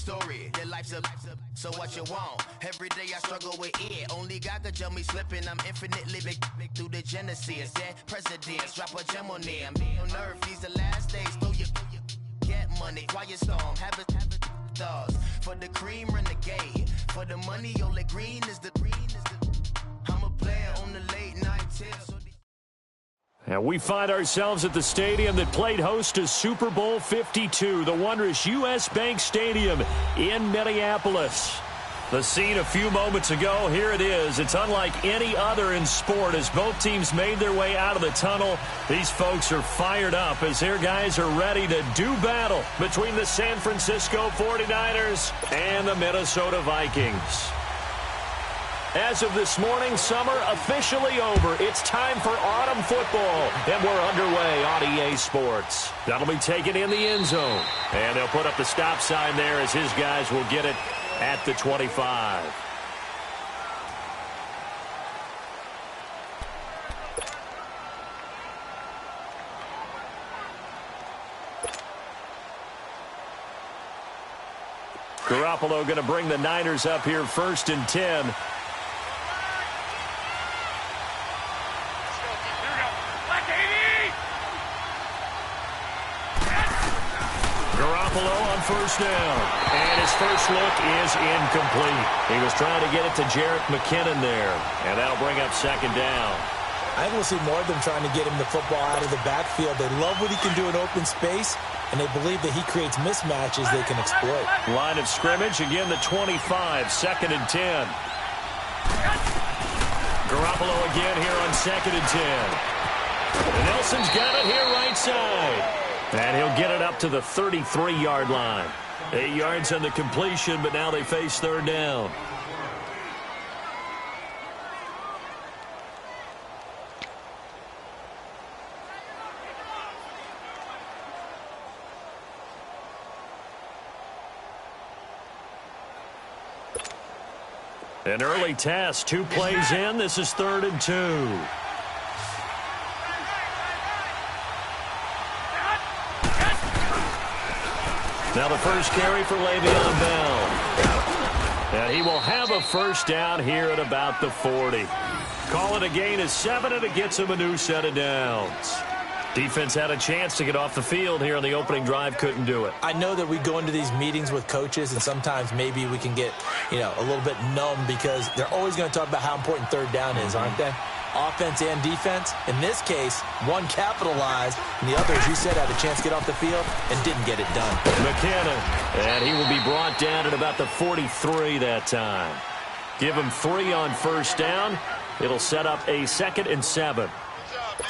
story. Your life's a so what you want? Every day I struggle with it. Only God could jump me slipping. I'm infinitely big through the Genesis. Dead presidents, drop a gem on there. I'm on earth, these the last days. Throw your get money, quiet storm, have it stars. For the cream, renegade. For the money, only green is the I'm a player on the late night tips. And we find ourselves at the stadium that played host to Super Bowl 52, the wondrous U.S. Bank Stadium in Minneapolis. The scene a few moments ago, here it is. It's unlike any other in sport as both teams made their way out of the tunnel. These folks are fired up as their guys are ready to do battle between the San Francisco 49ers and the Minnesota Vikings. As of this morning, summer officially over. It's time for autumn football, and we're underway on EA Sports. That'll be taken in the end zone, and they'll put up the stop sign there as his guys will get it at the 25. Garoppolo going to bring the Niners up here 1st and 10. On first down, and his first look is incomplete. He was trying to get it to Jerick McKinnon there, and that'll bring up 2nd down. I think we'll see more of them trying to get him the football out of the backfield. They love what he can do in open space, and they believe that he creates mismatches they can exploit. Line of scrimmage, again the 25, 2nd and 10. Garoppolo again here on 2nd and 10. And Nelson's got it here right side. And he'll get it up to the 33-yard line. 8 yards on the completion, but now they face 3rd down. An early test, 2 plays in. This is 3rd and 2. Now the first carry for Le'Veon Bell. And he will have a first down here at about the 40. Call it a gain of 7, and it gets him a new set of downs. Defense had a chance to get off the field here on the opening drive, couldn't do it. I know that we go into these meetings with coaches, and sometimes maybe we can get, a little bit numb because they're always going to talk about how important 3rd down is, aren't they? Offense and defense. In this case, one capitalized, and the other, as you said, had a chance to get off the field and didn't get it done. McKinnon, and he will be brought down at about the 43 that time. Give him 3 on first down. It'll set up a 2nd and 7.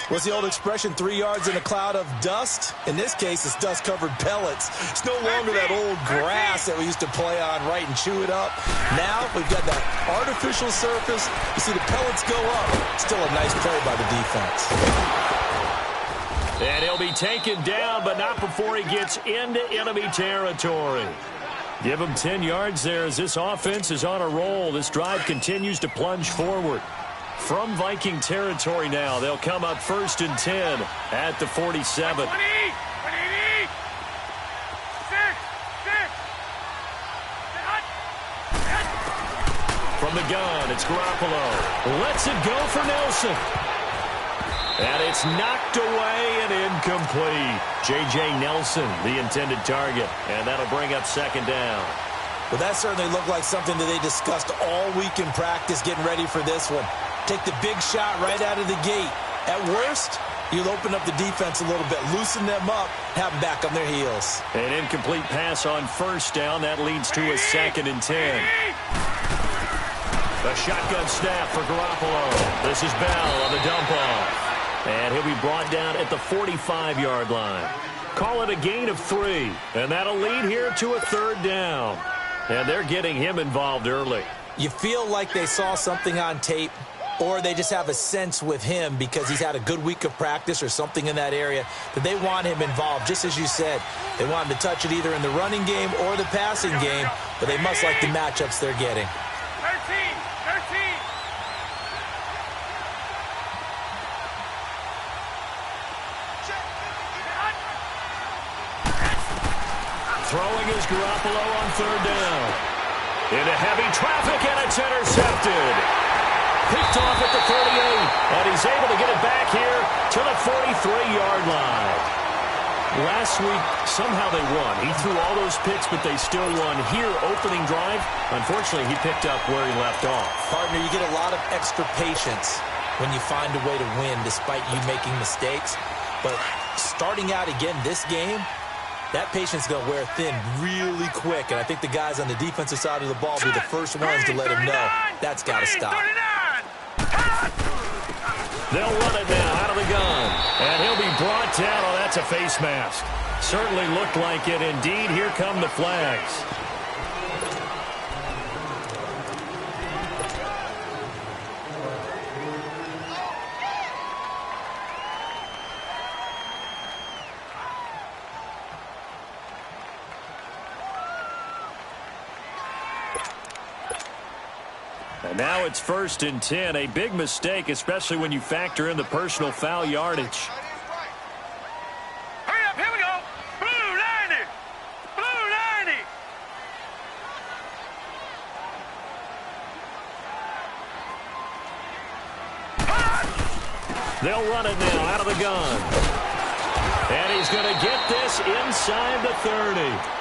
What's the old expression, 3 yards in a cloud of dust? In this case, it's dust-covered pellets. It's no longer that old grass that we used to play on, right, and chew it up. Now we've got that artificial surface. You see the pellets go up. Still a nice play by the defense. And he'll be taken down, but not before he gets into enemy territory. Give him 10 yards there as this offense is on a roll. This drive continues to plunge forward. From Viking territory now, they'll come up 1st and 10 at the 47. From the gun, it's Garoppolo. Lets it go for Nelson. And it's knocked away and incomplete. J.J. Nelson, the intended target. And that'll bring up 2nd down. Well, that certainly looked like something that they discussed all week in practice, getting ready for this one. Take the big shot right out of the gate. At worst, you'll open up the defense a little bit, loosen them up, have them back on their heels. An incomplete pass on first down. That leads to a 2nd and 10. A shotgun snap for Garoppolo. This is Bell on the dump off. And he'll be brought down at the 45-yard line. Call it a gain of 3. And that'll lead here to a 3rd down. And they're getting him involved early. You feel like they saw something on tape, or they just have a sense with him because he's had a good week of practice or something in that area that they want him involved. Just as you said, they want him to touch it either in the running game or the passing game, but they must like the matchups they're getting. 13. Throwing is Garoppolo on third down. Into heavy traffic, and it's intercepted. Picked off at the 38, and he's able to get it back here to the 43-yard line. Last week, somehow they won. He threw all those picks, but they still won. Here, opening drive, unfortunately, he picked up where he left off. Partner, you get a lot of extra patience when you find a way to win despite you making mistakes. But starting out again this game, that patience is going to wear thin really quick. And I think the guys on the defensive side of the ball will be the first ones to let him know that's got to stop. They'll run it now out of the gun. And he'll be brought down. Oh, that's a face mask. Certainly looked like it. Indeed, here come the flags. And now it's 1st and 10. A big mistake, especially when you factor in the personal foul yardage. Hurry up, here we go. Blue 90. Blue 90. They'll run it now out of the gun. And he's going to get this inside the 30.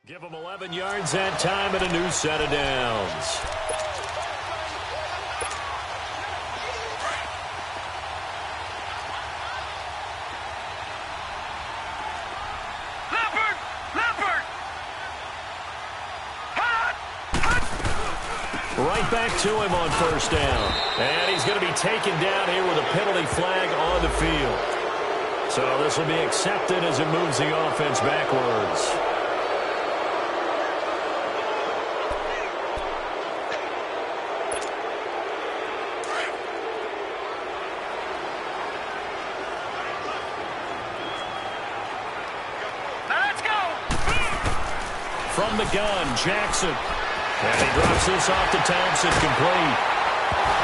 Give them 11 yards that time and a new set of downs. Right back to him on 1st down. And he's going to be taken down here with a penalty flag on the field. So this will be accepted as it moves the offense backwards. From the gun, Jackson. And he drops this off to Thompson, complete.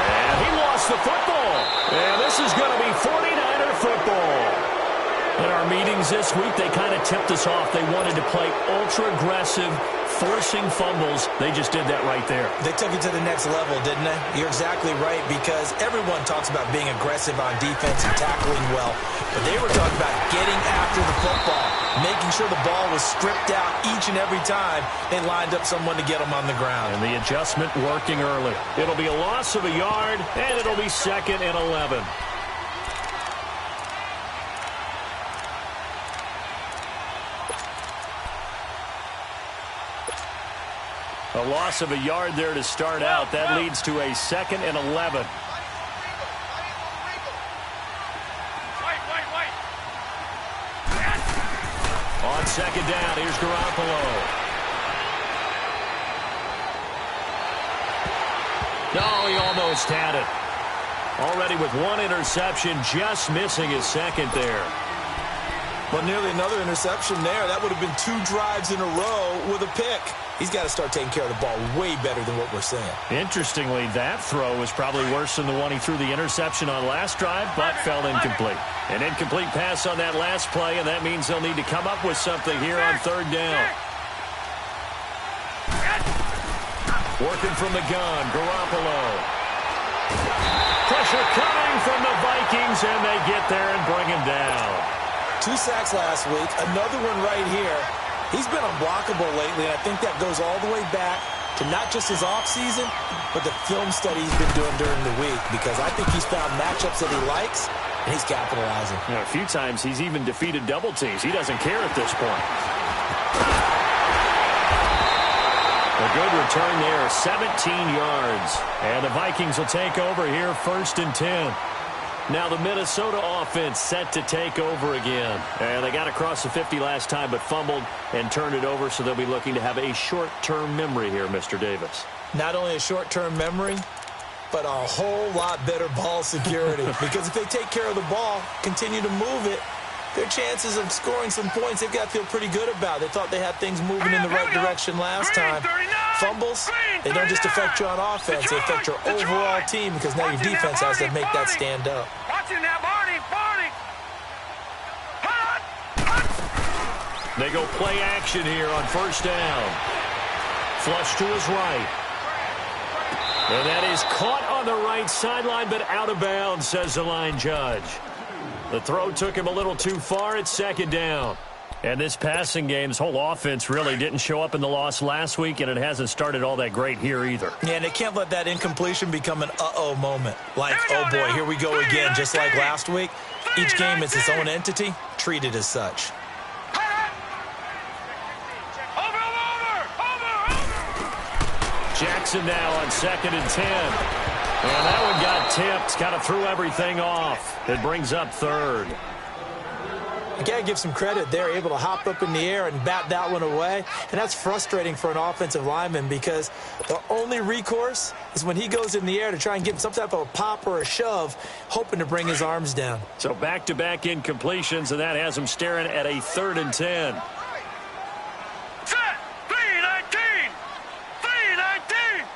And he lost the football. And this is going to be 49er football. In our meetings this week, they kind of tipped us off. They wanted to play ultra-aggressive, forcing fumbles. They just did that right there. They took it to the next level, didn't they? You're exactly right, because everyone talks about being aggressive on defense and tackling well. But they were talking about getting after the football, making sure the ball was stripped out each and every time they lined up someone to get them on the ground. And the adjustment working early. It'll be a loss of a yard, and it'll be 2nd and 11. A loss of a yard there to start out. That leads to a 2nd and 11. On 2nd down, here's Garoppolo. Oh, he almost had it. Already with 1 interception, just missing his 2nd there. But nearly another interception there. That would have been 2 drives in a row with a pick. He's got to start taking care of the ball way better than what we're seeing. Interestingly, that throw was probably worse than the one he threw the interception on last drive, but fell incomplete. An incomplete pass on that last play, and that means they'll need to come up with something here on 3rd down. Working from the gun, Garoppolo. Pressure coming from the Vikings, and they get there and bring him down. 2 sacks last week, another one right here. He's been unblockable lately, and I think that goes all the way back to not just his offseason, but the film study he's been doing during the week, because I think he's found matchups that he likes, and he's capitalizing. You know, a few times he's even defeated double teams. He doesn't care at this point. A good return there, 17 yards. And the Vikings will take over here 1st and 10. Now the Minnesota offense set to take over again. And they got across the 50 last time but fumbled and turned it over, so they'll be looking to have a short-term memory here, Mr. Davis. Not only a short-term memory, but a whole lot better ball security. Because if they take care of the ball, continue to move it, their chances of scoring some points, they've got to feel pretty good about. They thought they had things moving in the right direction last time. Fumbles, they don't just affect you on offense, they affect your overall team because now your defense has to make that stand up. Watching that, Barney. They go play action here on first down. Flush to his right. And that is caught on the right sideline, but out of bounds, says the line judge. The throw took him a little too far at second down. And this passing game's whole offense really didn't show up in the loss last week, and it hasn't started all that great here either. Yeah, and they can't let that incompletion become an uh-oh moment. Like, oh boy, here we go again, just like last week. Each game is its own entity, treated as such. Jackson now on 2nd and 10. And that one got tipped. Kind of threw everything off. It brings up 3rd. You got to give some credit. They're able to hop up in the air and bat that one away. And that's frustrating for an offensive lineman because the only recourse is when he goes in the air to try and get some type of a pop or a shove, hoping to bring his arms down. So back-to-back incompletions, and that has him staring at a 3rd and 10. Set! 3-19! 3-19!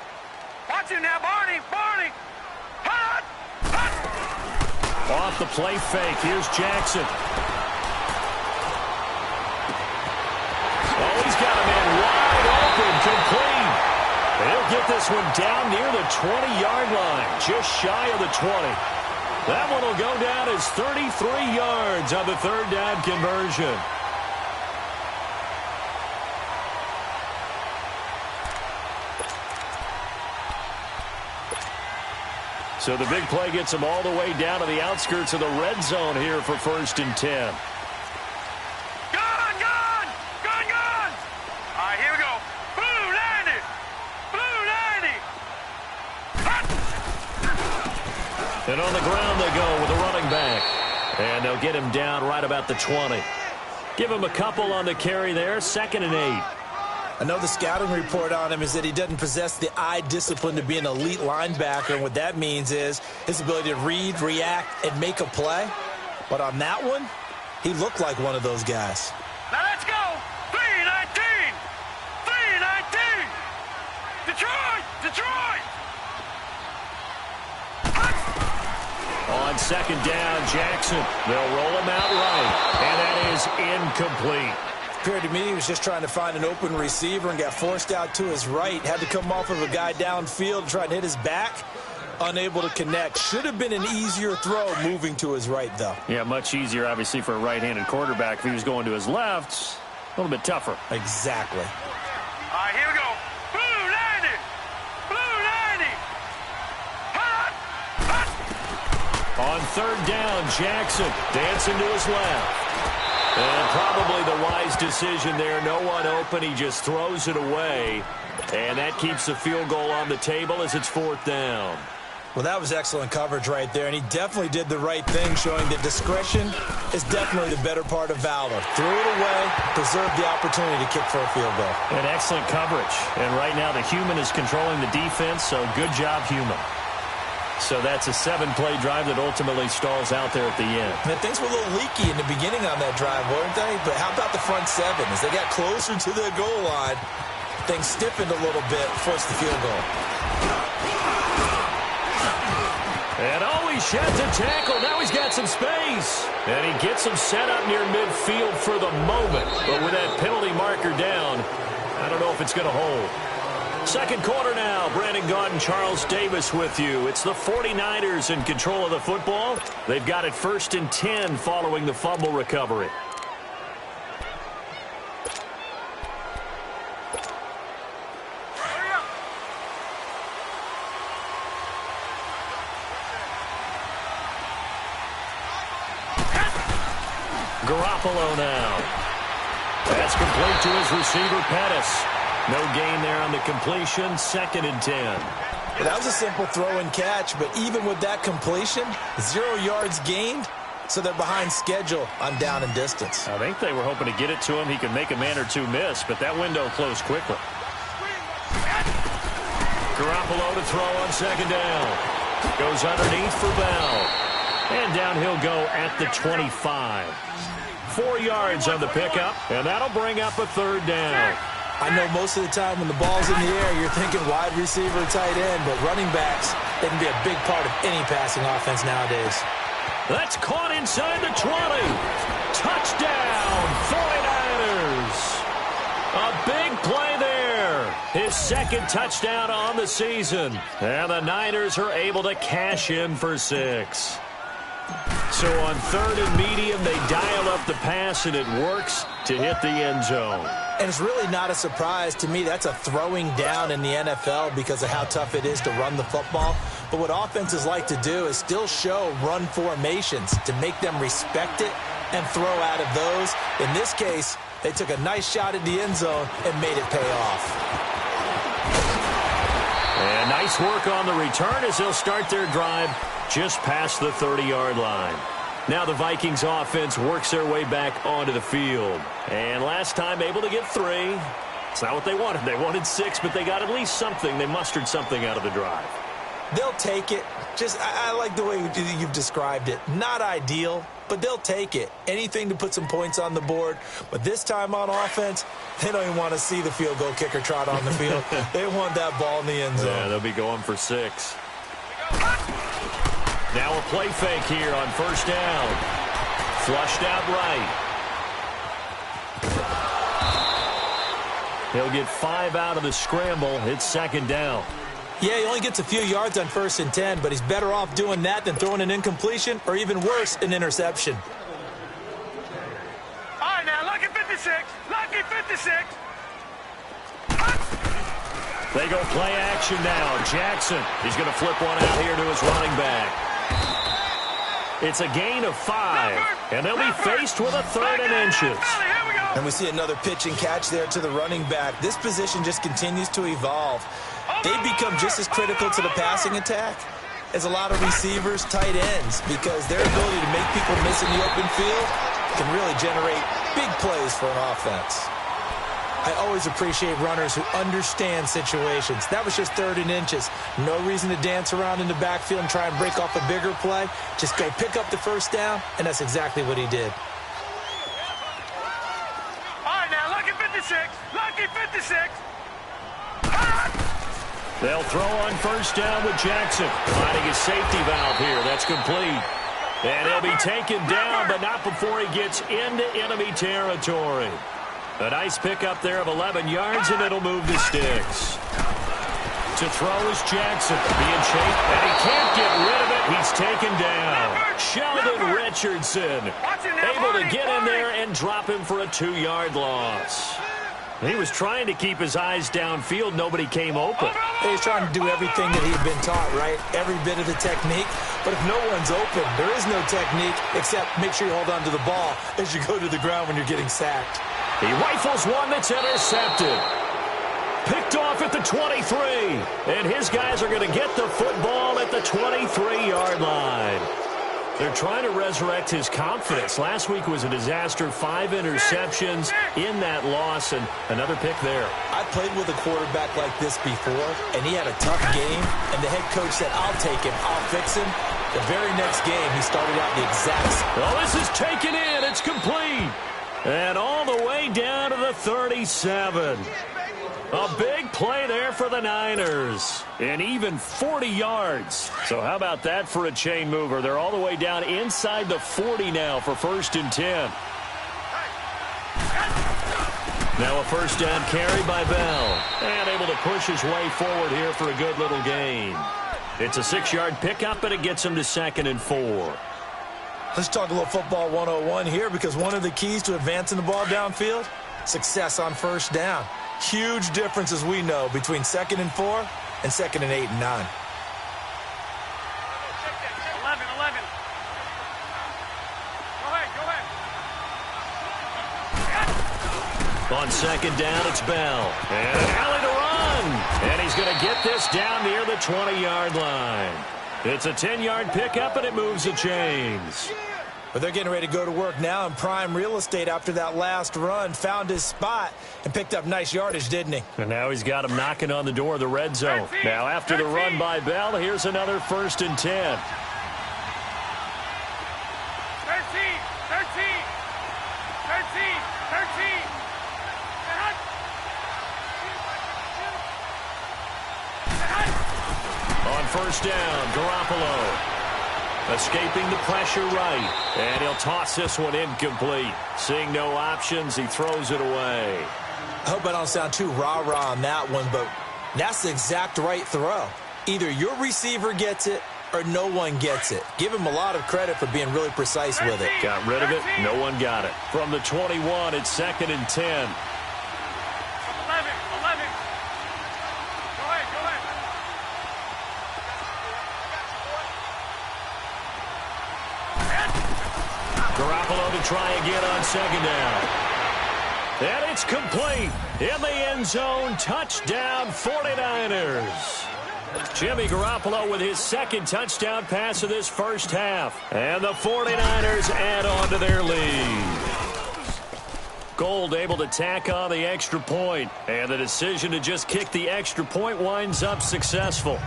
Watching that, Barney! Hot! Off the play fake. Here's Jackson. Oh, he's got a man wide open, complete. He'll get this one down near the 20-yard line, just shy of the 20. That one will go down as 33 yards on the 3rd down conversion. So the big play gets him all the way down to the outskirts of the red zone here for 1st and 10. And on the ground they go with a running back. And they'll get him down right about the 20. Give him a couple on the carry there. 2nd and 8. I know the scouting report on him is that he doesn't possess the eye discipline to be an elite linebacker. And what that means is his ability to read, react, and make a play. But on that one, he looked like one of those guys. Now let's go. 3-19. 3-19. Detroit. On 2nd down, Jackson. They'll roll him out right. And that is incomplete. Appeared to me he was just trying to find an open receiver and got forced out to his right. Had to come off of a guy downfield to try and hit his back. Unable to connect. Should have been an easier throw moving to his right, though. Yeah, much easier, obviously, for a right-handed quarterback. If he was going to his left, a little bit tougher. Exactly. All right, here we go. Blue 90. On 3rd down, Jackson dancing to his left. And probably the wise decision there. No one open. He just throws it away. And that keeps the field goal on the table as it's 4th down. Well, that was excellent coverage right there. And he definitely did the right thing, showing that discretion is definitely the better part of valor. Threw it away, preserved the opportunity to kick for a field goal. And excellent coverage. And right now the human is controlling the defense, so good job, human. So that's a 7-play drive that ultimately stalls out there at the end. And things were a little leaky in the beginning on that drive, weren't they? But how about the front 7? As they got closer to the goal line, things stiffened a little bit, forced the field goal. And he sheds a tackle. Now he's got some space. And he gets him set up near midfield for the moment. But with that penalty marker down, I don't know if it's going to hold. 2nd quarter now. Brandon Gaudin, Charles Davis with you. It's the 49ers in control of the football. They've got it 1st and 10 following the fumble recovery. Garoppolo now. That's complete to his receiver, Pettis. No gain there on the completion. 2nd and 10. Well, that was a simple throw and catch, but even with that completion, 0 yards gained, so they're behind schedule on down and distance. I think they were hoping to get it to him. He could make a man or two miss, but that window closed quickly. Garoppolo to throw on second down. Goes underneath for Bell. And down he'll go at the 25. 4 yards on the pickup, and that'll bring up a third down. I know most of the time when the ball's in the air, you're thinking wide receiver, tight end, but running backs, they can be a big part of any passing offense nowadays. That's caught inside the 20. Touchdown, 49ers. A big play there. His second touchdown on the season. And the Niners are able to cash in for 6. So on third and medium, they dial up the pass, and it works to hit the end zone. And it's really not a surprise to me. That's a throwing down in the NFL because of how tough it is to run the football. But what offenses like to do is still show run formations to make them respect it and throw out of those. In this case, they took a nice shot at the end zone and made it pay off. And nice work on the return as they'll start their drive just past the 30-yard line. Now the Vikings offense works their way back onto the field. And last time able to get 3. It's not what they wanted. They wanted 6, but they got at least something. They mustered something out of the drive. They'll take it. I like the way you've described it. Not ideal, but they'll take it. Anything to put some points on the board. But this time on offense, they don't even want to see the field goal kicker trot on the field. They want that ball in the end zone. Yeah, they'll be going for 6. Now a play fake here on first down. Flushed out right. He'll get 5 out of the scramble. It's second down. Yeah, he only gets a few yards on 1st and 10, but he's better off doing that than throwing an incompletion or even worse, an interception. All right, now, lucky 56. Lucky 56. They go play action now. Jackson, he's going to flip one out here to his running back. It's a gain of 5, and they'll be faced with a 3rd and inches. And we see another pitch and catch there to the running back. This position just continues to evolve. They become just as critical to the passing attack as a lot of receivers, tight ends, because their ability to make people miss in the open field can really generate big plays for an offense. I always appreciate runners who understand situations. That was just 3rd and inches. No reason to dance around in the backfield and try and break off a bigger play. Just go pick up the first down, and that's exactly what he did. All right, now, lucky 56. Lucky 56. They'll throw on first down with Jackson. Finding his safety valve here. That's complete. And he'll be taken down, but not before he gets into enemy territory. A nice pickup there of 11 yards, and it'll move the sticks. To throw is Jackson. Being chased, and he can't get rid of it. He's taken down. Sheldon Richardson able to get in there and drop him for a 2-yard loss. He was trying to keep his eyes downfield. Nobody came open. He's trying to do everything that he'd been taught, right? Every bit of the technique. But if no one's open, there is no technique except make sure you hold on to the ball as you go to the ground when you're getting sacked. He rifles one that's intercepted. Picked off at the 23. And his guys are going to get the football at the 23-yard line. They're trying to resurrect his confidence. Last week was a disaster. 5 interceptions in that loss, and another pick there. I played with a quarterback like this before, and he had a tough game, and the head coach said, I'll take him, I'll fix him. The very next game, he started out the exact same. Well, this is taken in. It's complete. And all the way down to the 37. A big play there for the Niners. And even 40 yards. So how about that for a chain mover? They're all the way down inside the 40 now for 1st and 10. Now a first down carry by Bell. And able to push his way forward here for a good little gain. It's a 6-yard pickup, and it gets him to 2nd and 4. Let's talk a little football 101 here, because one of the keys to advancing the ball downfield, success on first down. Huge difference, as we know, between 2nd and 4 and 2nd and 8 and 9. 11. Go ahead. On 2nd down, it's Bell. And an alley to run. And he's going to get this down near the 20-yard line. It's a 10-yard pickup, and it moves the chains. But they're getting ready to go to work now in prime real estate after that last run. Found his spot and picked up nice yardage, didn't he? And now he's got him knocking on the door of the red zone. Now after the run by Bell, here's another 1st and 10. 13. On 1st down, Garoppolo. Escaping the pressure right. And he'll toss this one incomplete. Seeing no options, he throws it away. I hope I don't sound too rah-rah on that one, but that's the exact right throw. Either your receiver gets it or no one gets it. Give him a lot of credit for being really precise with it. Got rid of it. No one got it. From the 21, it's 2nd and 10. 11. Go ahead. Garoppolo to try again on 2nd down. And it's complete. In the end zone, touchdown 49ers. Jimmy Garoppolo with his 2nd touchdown pass of this first half. And the 49ers add on to their lead. Gold able to tack on the extra point. And the decision to just kick the extra point winds up successful.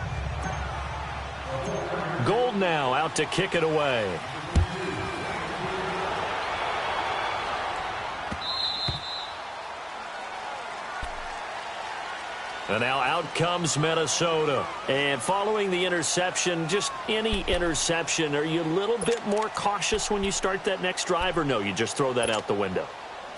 Gold now out to kick it away. And now out comes Minnesota. And following the interception, just any interception, are you a little bit more cautious when you start that next drive, or no, you just throw that out the window?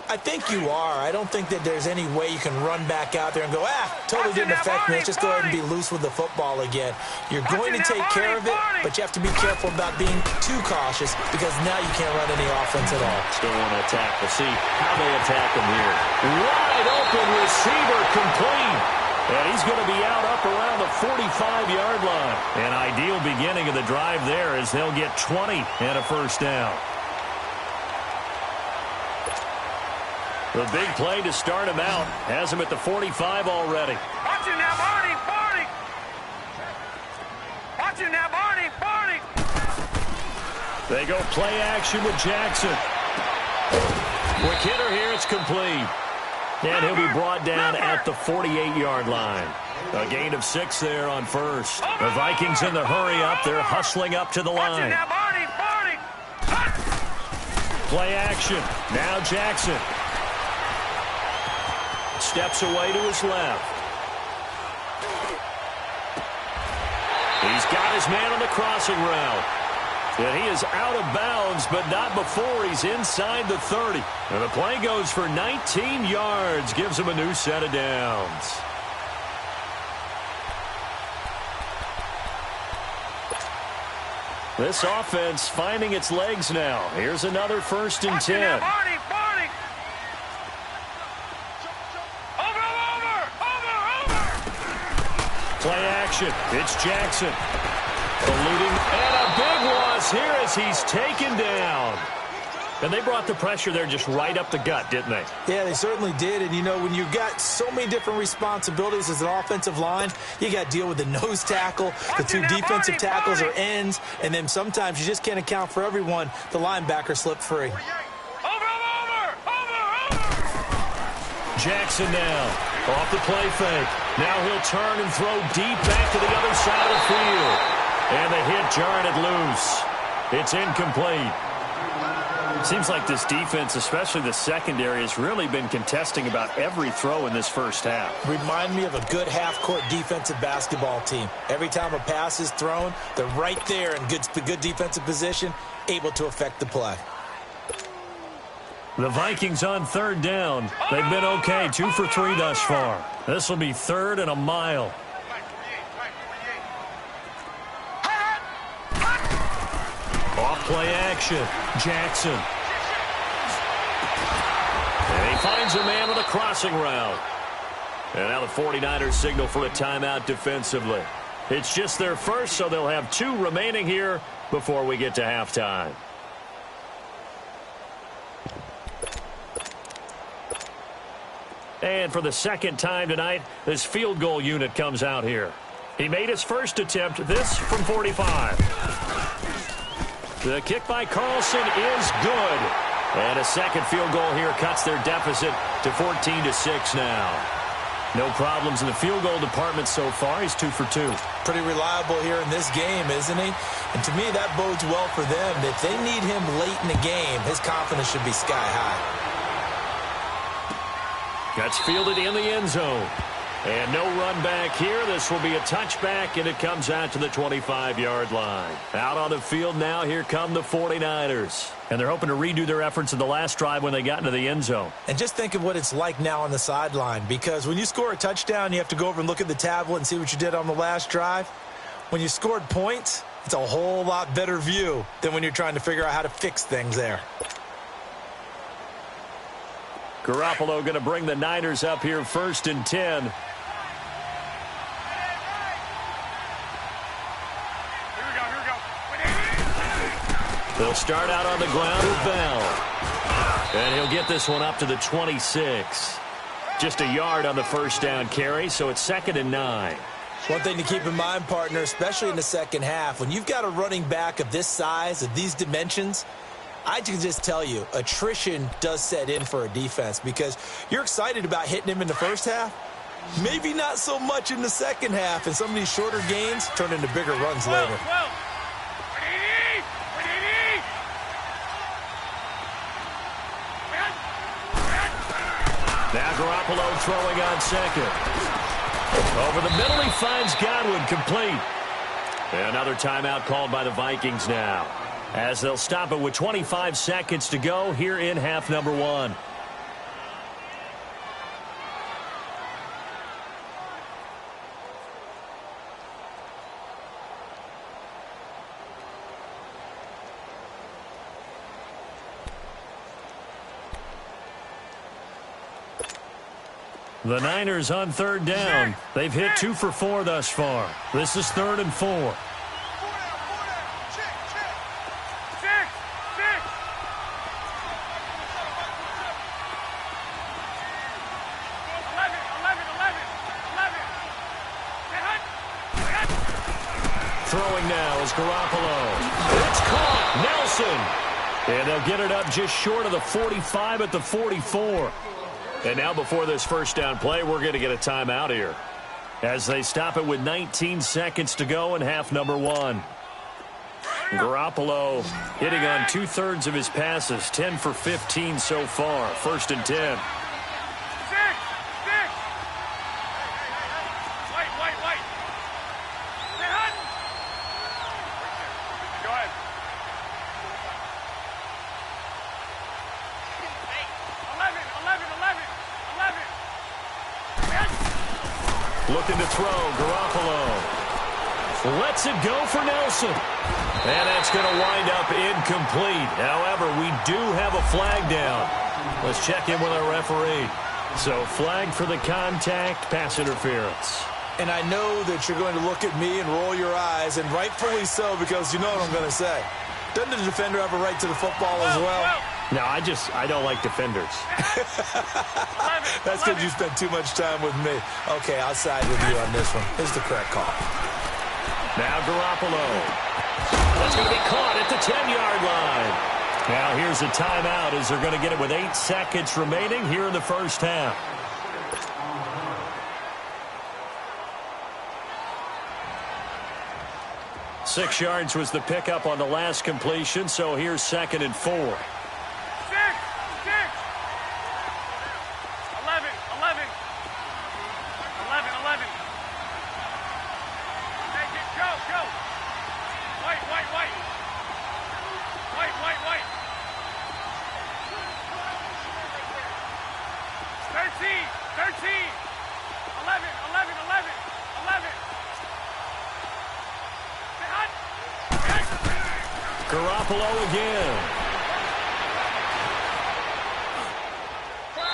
I think you are. I don't think that there's any way you can run back out there and go, totally didn't affect me. Let's just go ahead and be loose with the football again. You're going to take care of it, but you have to be careful about being too cautious because now you can't run any offense at all. Still want to attack. We'll see how they attack him here. Wide open receiver complete. And he's going to be out up around the 45-yard line. An ideal beginning of the drive there as they'll get 20 and a 1st down. The big play to start him out. Has him at the 45 already. Watch him now, Barney. Watch him now, Barney. They go play action with Jackson. Quick hitter here, it's complete. And he'll be brought down at the 48-yard line. A gain of 6 there on 1st. The Vikings in the hurry up. They're hustling up to the line. Watch him now, Barney. Play action. Now Jackson. Steps away to his left. He's got his man on the crossing route. And he is out of bounds, but not before he's inside the 30. And the play goes for 19 yards. Gives him a new set of downs. This offense finding its legs now. Here's another 1st and 10. Barney. Play action. It's Jackson. Eluding, and a big loss here as he's taken down. And they brought the pressure there just right up the gut, didn't they? Yeah, they certainly did. And, you know, when you've got so many different responsibilities as an offensive line, you got to deal with the nose tackle, the 2 defensive tackles or ends, and then sometimes you just can't account for everyone. The linebacker slipped free. Jackson now off the play fake. Now he'll turn and throw deep back to the other side of the field. And the hit jarred it loose. It's incomplete. Seems like this defense, especially the secondary, has really been contesting about every throw in this first half. Remind me of a good half-court defensive basketball team. Every time a pass is thrown, they're right there in good defensive position, able to affect the play. The Vikings on 3rd down. They've been okay, 2 for 3 thus far. This will be 3rd and a mile. Off play action. Jackson. And he finds a man on the crossing route. And now the 49ers signal for a timeout defensively. It's just their first, so they'll have 2 remaining here before we get to halftime. And for the second time tonight, this field goal unit comes out here. He made his first attempt, this from 45. The kick by Carlson is good. And a second field goal here cuts their deficit to 14-6 now. No problems in the field goal department so far. He's 2 for 2. Pretty reliable here in this game, isn't he? And to me, that bodes well for them. If they need him late in the game, his confidence should be sky high. Gets fielded in the end zone. And no run back here. This will be a touchback, and it comes out to the 25-yard line. Out on the field now, here come the 49ers. And they're hoping to redo their efforts in the last drive when they got into the end zone. And just think of what it's like now on the sideline, because when you score a touchdown, you have to go over and look at the tablet and see what you did on the last drive. When you scored points, it's a whole lot better view than when you're trying to figure out how to fix things there. Garoppolo going to bring the Niners up here 1st and 10. They'll start out on the ground with Bell. And he'll get this one up to the 26. Just a yard on the first down carry, so it's 2nd and 9. One thing to keep in mind, partner, especially in the second half, when you've got a running back of this size, of these dimensions, I can just tell you, attrition does set in for a defense because you're excited about hitting him in the first half. Maybe not so much in the second half, and some of these shorter gains turn into bigger runs later. Now Garoppolo throwing on second. Over the middle, he finds Godwin complete. Another timeout called by the Vikings now, as they'll stop it with 25 seconds to go here in half number 1. The Niners on 3rd down. They've hit 2 for 4 thus far. This is 3rd and 4. Throwing now is Garoppolo. It's caught. Nelson. And they'll get it up just short of the 45 at the 44. And now before this first down play, we're going to get a timeout here, as they stop it with 19 seconds to go in half number 1. Garoppolo hitting on 2/3 of his passes, 10 for 15 so far. 1st and 10. Looking to throw, Garoppolo lets it go for Nelson. And that's going to wind up incomplete. However, we do have a flag down. Let's check in with our referee. So, flag for the contact, pass interference. And I know that you're going to look at me and roll your eyes, and rightfully so, because you know what I'm going to say. Doesn't the defender have a right to the football as well? No, I don't like defenders. That's because you spent too much time with me. Okay, I'll side with you on this one. Here's the correct call. Now Garoppolo. That's going to be caught at the 10-yard line. Now here's a timeout as they're going to get it with 8 seconds remaining here in the first half. Six yards was the pickup on the last completion, so here's 2nd and 4. Garoppolo again.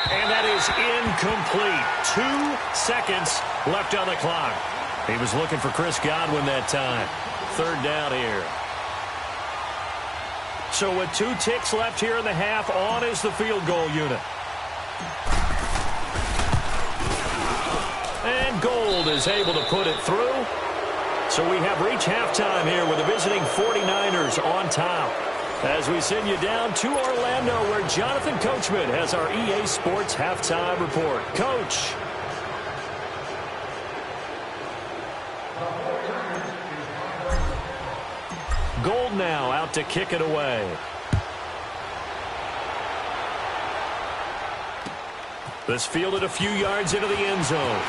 And that is incomplete. 2 seconds left on the clock. He was looking for Chris Godwin that time. 3rd down here. So with 2 ticks left here in the half, on is the field goal unit. And Gold is able to put it through. So we have reached halftime here with the visiting 49ers on top. As we send you down to Orlando, where Jonathan Coachman has our EA Sports halftime report. Coach. Gold now out to kick it away. This fielded a few yards into the end zone.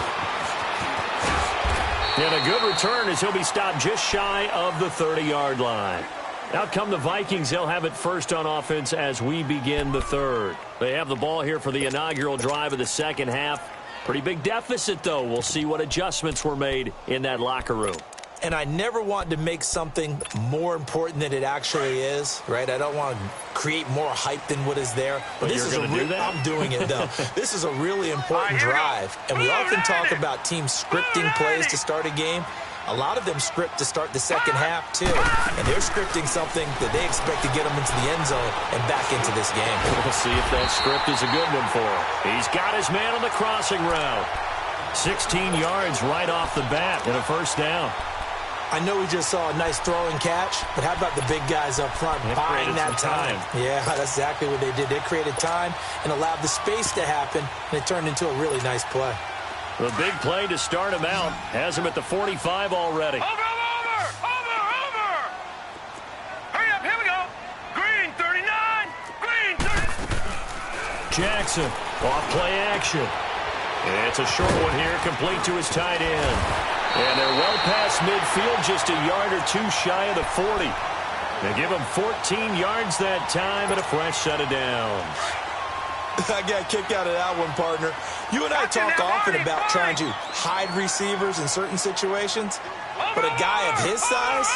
And a good return as he'll be stopped just shy of the 30-yard line. Out come the Vikings. They'll have it first on offense as we begin the third. They have the ball here for the inaugural drive of the second half. Pretty big deficit, though. We'll see what adjustments were made in that locker room. And I never want to make something more important than it actually is, right? I don't want to create more hype than what is there. But this is I'm doing it, though. This is a really important drive. And we often talk about teams scripting plays to start a game. A lot of them script to start the second half, too. And they're scripting something that they expect to get them into the end zone and back into this game. We'll see if that script is a good one for him. He's got his man on the crossing route. 16 yards right off the bat and a first down. I know we just saw a nice throwing catch, but how about the big guys up front buying that time? Yeah, that's exactly what they did. They created time and allowed the space to happen, and it turned into a really nice play. The big play to start him out has him at the 45 already. Over! Hurry up, here we go. Green 39, green 30. Jackson, off play action. It's a short one here, complete to his tight end. And they're well past midfield, just a yard or two shy of the 40. They give him 14 yards that time and a fresh set of downs. I got a kick out of that one, partner. You and I talk often about trying to hide receivers in certain situations, but a guy of his size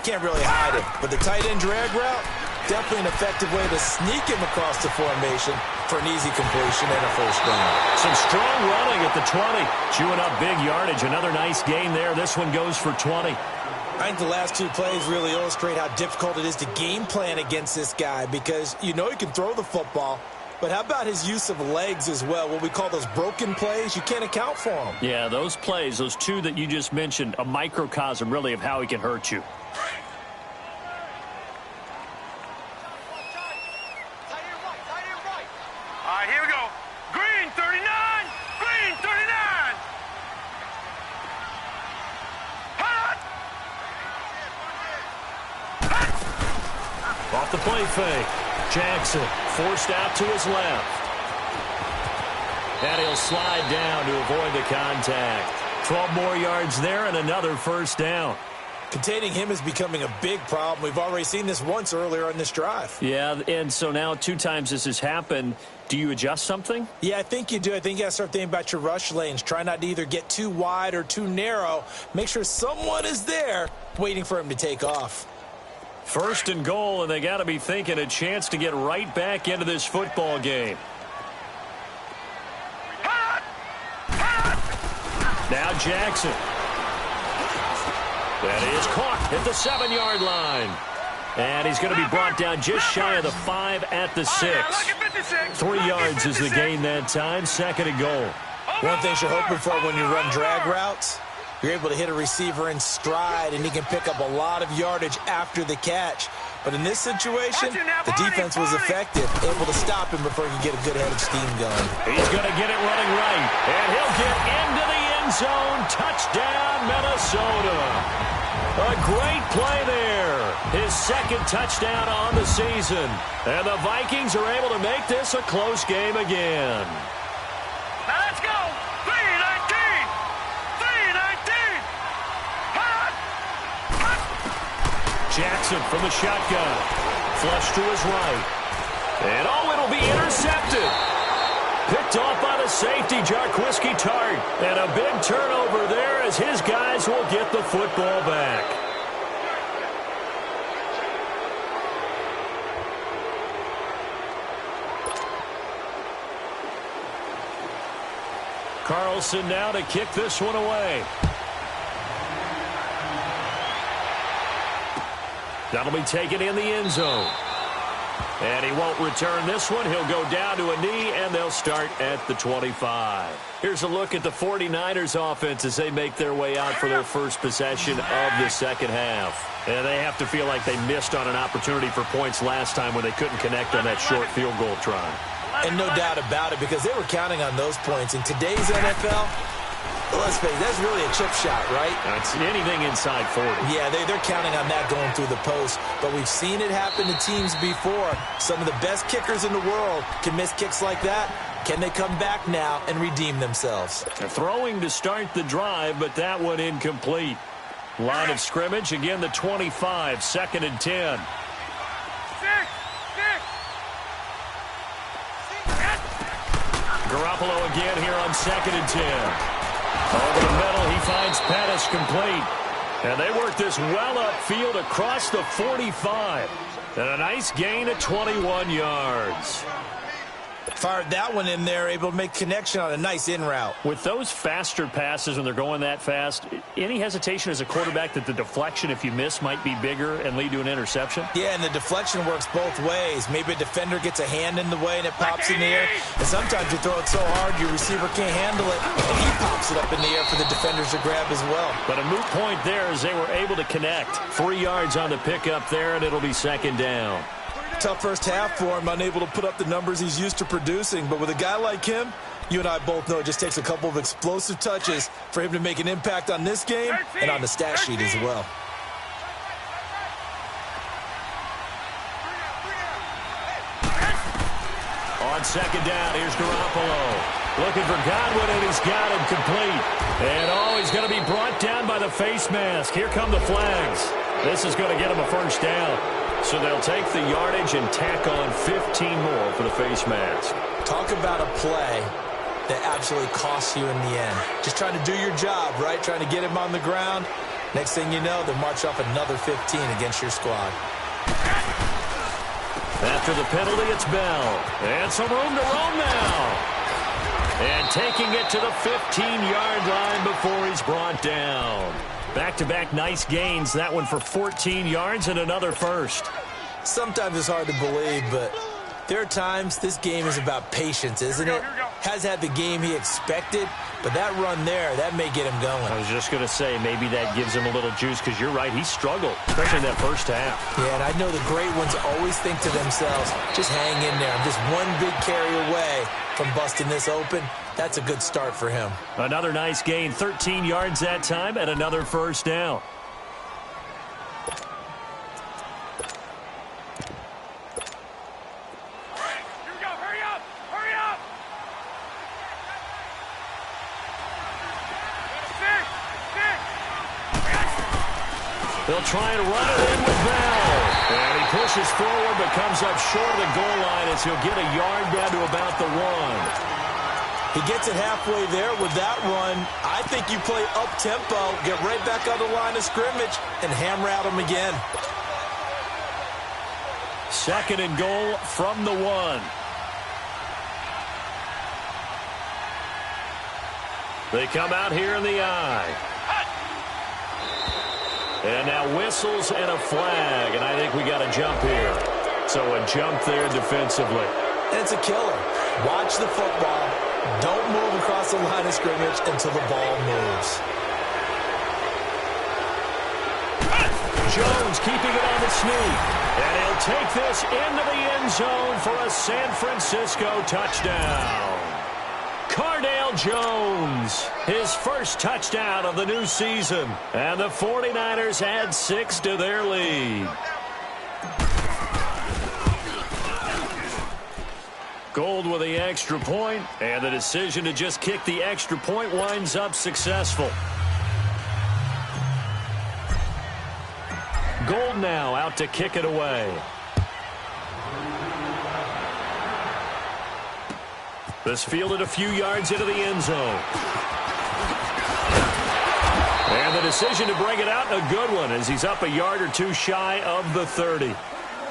can't really hide him. But the tight end drag route, definitely an effective way to sneak him across the formation for an easy completion and a first down. Some strong running at the 20. Chewing up big yardage. Another nice gain there. This one goes for 20. I think the last two plays really illustrate how difficult it is to game plan against this guy, because you know he can throw the football, but how about his use of legs as well? What we call those broken plays, you can't account for them. Yeah, those plays, those two that you just mentioned, a microcosm really of how he can hurt you. All right, here we go. Green 39, green 39. Hot. Off the play fake. Jackson forced out to his left. And he'll slide down to avoid the contact. 12 more yards there and another first down. Containing him is becoming a big problem. We've already seen this once earlier in this drive. Yeah, and so now 2 times this has happened. Do you adjust something? Yeah, I think you do. I think you got to start thinking about your rush lanes. Try not to either get too wide or too narrow. Make sure someone is there waiting for him to take off. First and goal, and they got to be thinking a chance to get right back into this football game. Now Jackson. That is caught at the 7-yard line. And he's going to be brought down just shy of the 5 at the 6. 3 yards is the gain that time. Second and goal. One thing you're hoping for when you run drag routes, you're able to hit a receiver in stride, and he can pick up a lot of yardage after the catch. But in this situation, the defense was effective, able to stop him before he could get a good head of steam going. He's going to get it running right, and he'll get into the end zone. Touchdown, Minnesota. A great play there. His second touchdown on the season. And the Vikings are able to make this a close game again. Now let's go. 319. 319. Jackson from the shotgun. Flush to his right. And it'll be intercepted. Picked off by the safety, Jarquiski Tart. And a big turnover there as his guys will get the football back. Carlson now to kick this one away. That'll be taken in the end zone. And he won't return this one. He'll go down to a knee, and they'll start at the 25. Here's a look at the 49ers offense as they make their way out for their first possession of the second half. And they have to feel like they missed on an opportunity for points last time when they couldn't connect on that short field goal try. And no doubt about it, because they were counting on those points. In today's NFL, let's face it, that's really a chip shot, right? It's anything inside 40. Yeah, they're counting on that going through the post. But we've seen it happen to teams before. Some of the best kickers in the world can miss kicks like that. Can they come back now and redeem themselves? They're throwing to start the drive, but that one incomplete. Line of scrimmage, again the 25, 2nd and 10. Garoppolo again here on 2nd and 10. Over the middle, he finds Pettis complete. And they work this well upfield across the 45. And a nice gain of 21 yards. Fired that one in there, able to make connection on a nice in route. With those faster passes when they're going that fast, any hesitation as a quarterback that the deflection, if you miss, might be bigger and lead to an interception? Yeah, and the deflection works both ways. Maybe a defender gets a hand in the way and it pops in the air. And sometimes you throw it so hard your receiver can't handle it, and he pops it up in the air for the defenders to grab as well. But a moot point there as they were able to connect. 3 yards on the pickup there, and it'll be 2nd down. Tough first half for him, unable to put up the numbers he's used to producing. But with a guy like him, you and I both know it just takes a couple of explosive touches for him to make an impact on this game and on the stat sheet as well. On 2nd down, here's Garoppolo. Looking for Godwin, and he's got him complete. And he's going to be brought down by the face mask. Here come the flags. This is going to get him a first down. So they'll take the yardage and tack on 15 more for the face mask. Talk about a play that absolutely costs you in the end. Just trying to do your job, right? Trying to get him on the ground. Next thing you know, they'll march off another 15 against your squad. After the penalty, it's Bell. And some room to roam now. And taking it to the 15-yard line before he's brought down. Back-to-back nice gains. That one for 14 yards and another first. Sometimes it's hard to believe, but there are times this game is about patience, isn't it? Has had the game he expected, but that run there, that may get him going. I was just going to say, maybe that gives him a little juice, because you're right, he struggled, especially in that first half. Yeah, and I know the great ones always think to themselves, just hang in there. I'm just one big carry away from busting this open. That's a good start for him. Another nice gain, 13 yards that time, and another first down. Here we go, hurry up! Hurry up! They'll try and run it in with Bell. And he pushes forward but comes up short of the goal line as he'll get a yard down to about the 1. He gets it halfway there with that run. I think you play up-tempo, get right back on the line of scrimmage, and hammer at him again. 2nd and goal from the 1. They come out here in the eye. And now whistles and a flag, and I think we got a jump here. So a jump there defensively. And it's a killer. Watch the football. Don't move across the line of scrimmage until the ball moves. Jones keeping it on the sneak. And he'll take this into the end zone for a San Francisco touchdown. Cardale Jones, his first touchdown of the new season. And the 49ers add 6 to their lead. Gold with the extra point, and the decision to just kick the extra point winds up successful. Gold now out to kick it away. This fielded a few yards into the end zone. And the decision to bring it out, a good one, as he's up a yard or two shy of the 30.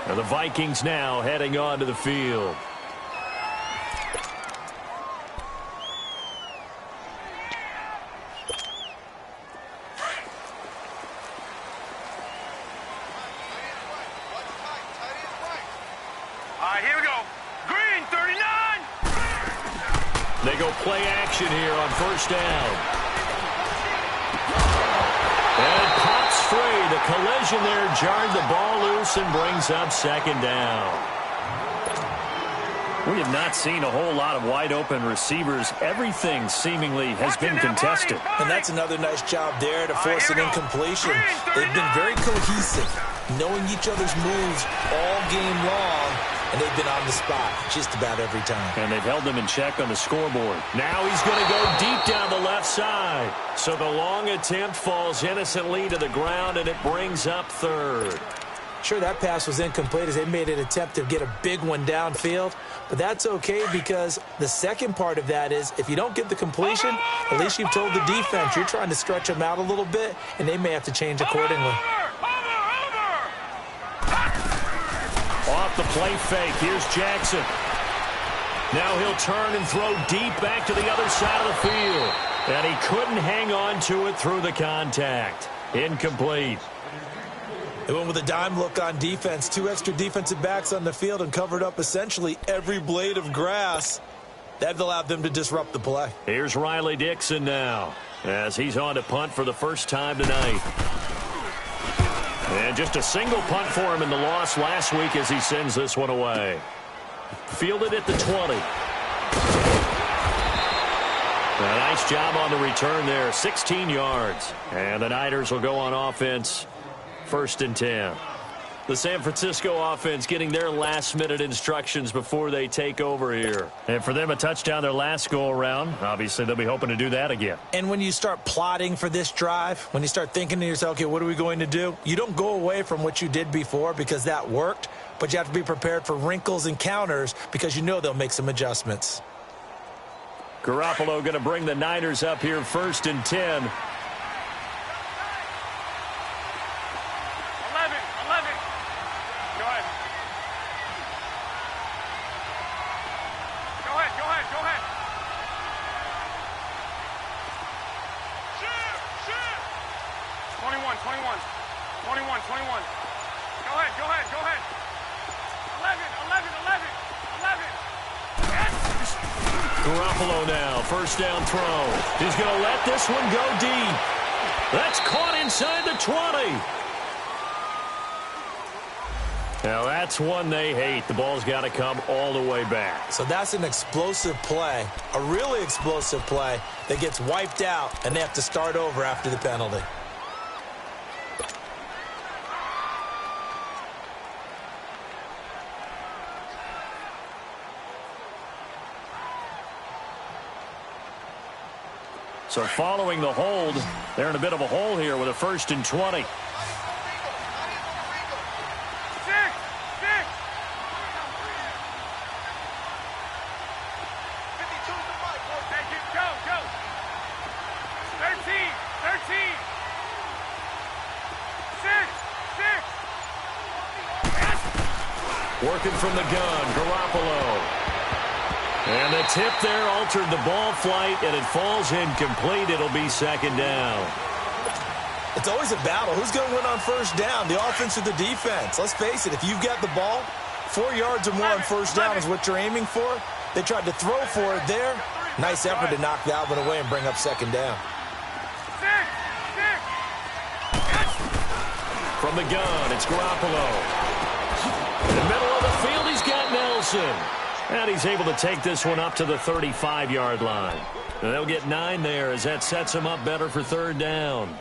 And the Vikings now heading onto the field. right, here we go. Green 39. They go play action here on first down. And it pops free. The collision there jarred the ball loose and brings up second down. We have not seen a whole lot of wide-open receivers. Everything seemingly has been contested. And that's another nice job there to force an incompletion. They've been very cohesive, knowing each other's moves all game long, and they've been on the spot just about every time. And they've held them in check on the scoreboard. Now he's going to go deep down the left side. So the long attempt falls innocently to the ground, and it brings up third. Sure, that pass was incomplete as they made an attempt to get a big one downfield, but that's okay because the second part of that is if you don't get the completion, at least you've told the defense you're trying to stretch them out a little bit, and they may have to change accordingly. Off the play fake, here's Jackson. Now he'll turn and throw deep back to the other side of the field, and he couldn't hang on to it through the contact. Incomplete. They went with a dime look on defense. 2 extra defensive backs on the field and covered up essentially every blade of grass. That allowed them to disrupt the play. Here's Riley Dixon now as he's on to punt for the first time tonight. And just a single punt for him in the loss last week as he sends this one away. Fielded at the 20. A nice job on the return there. 16 yards. And the Niners will go on offense. 1st and 10. The San Francisco offense getting their last-minute instructions before they take over here. And for them, a touchdown their last go-around. Obviously, they'll be hoping to do that again. And when you start plotting for this drive, when you start thinking to yourself, okay, what are we going to do? You don't go away from what you did before because that worked, but you have to be prepared for wrinkles and counters because you know they'll make some adjustments. Garoppolo going to bring the Niners up here 1st and 10. Garoppolo now, first down throw. He's going to let this one go deep. That's caught inside the 20. Now that's one they hate. The ball's got to come all the way back. So that's an explosive play, a really explosive play that gets wiped out, and they have to start over after the penalty. So following the hold, they're in a bit of a hole here with a 1st and 20. Working from the gun, Garoppolo. And the tip there altered the ball flight, and it falls incomplete. It'll be 2nd down. It's always a battle. Who's going to win on 1st down, the offense or the defense? Let's face it, if you've got the ball, 4 yards or more on 1st down is what you're aiming for. They tried to throw for it there. Nice effort to knock that one away and bring up 2nd down. From the gun, it's Garoppolo. In the middle of the field, he's got Nelson. And he's able to take this one up to the 35-yard line. And they'll get 9 there as that sets him up better for 3rd down.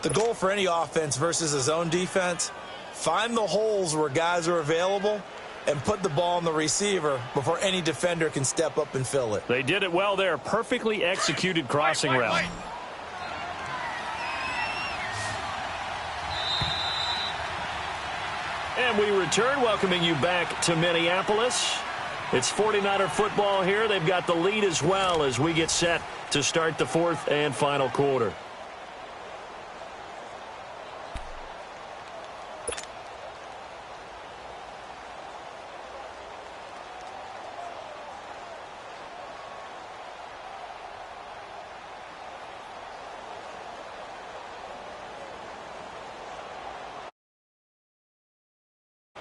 The goal for any offense versus a zone defense, find the holes where guys are available and put the ball on the receiver before any defender can step up and fill it. They did it well there. Perfectly executed crossing route. And we return, welcoming you back to Minneapolis. It's 49er football here. They've got the lead as well as we get set to start the 4th and final quarter.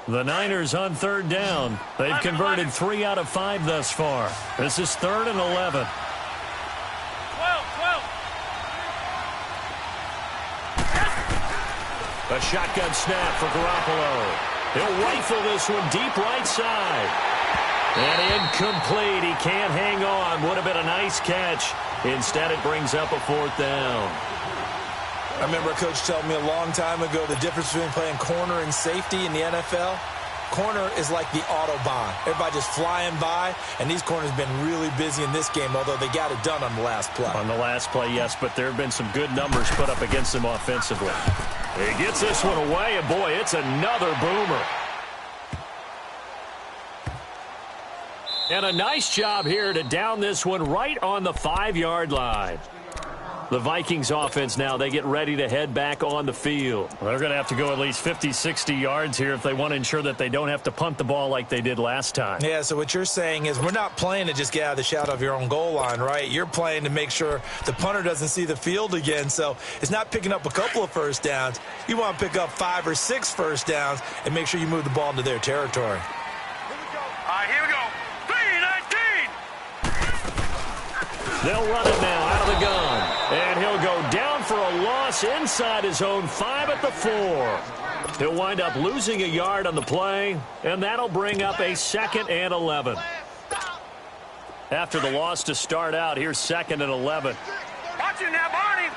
The Niners on third down. They've converted 3 out of 5 thus far. This is 3rd and 11. 12. A shotgun snap for Garoppolo. He'll rifle this one deep right side. And incomplete. He can't hang on. Would have been a nice catch. Instead, it brings up a 4th down. I remember a coach telling me a long time ago the difference between playing corner and safety in the NFL. Corner is like the Autobahn. Everybody just flying by, and these corners have been really busy in this game, although they got it done on the last play. On the last play, yes, but there have been some good numbers put up against them offensively. He gets this one away, and boy, it's another boomer. And a nice job here to down this one right on the 5-yard line. The Vikings offense now, they get ready to head back on the field. Well, they're going to have to go at least 50, 60 yards here if they want to ensure that they don't have to punt the ball like they did last time. Yeah, so what you're saying is we're not playing to just get out of the shadow of your own goal line, right? You're playing to make sure the punter doesn't see the field again. So it's not picking up a couple of first downs. You want to pick up 5 or 6 first downs and make sure you move the ball into their territory. All right, here we go. 3-19. They'll run it now out of the gun. And he'll go down for a loss inside his own 5 at the 4. He'll wind up losing a yard on the play, and that'll bring up a 2nd and 11. After the loss to start out, here's 2nd and 11. Watch it now, Barney.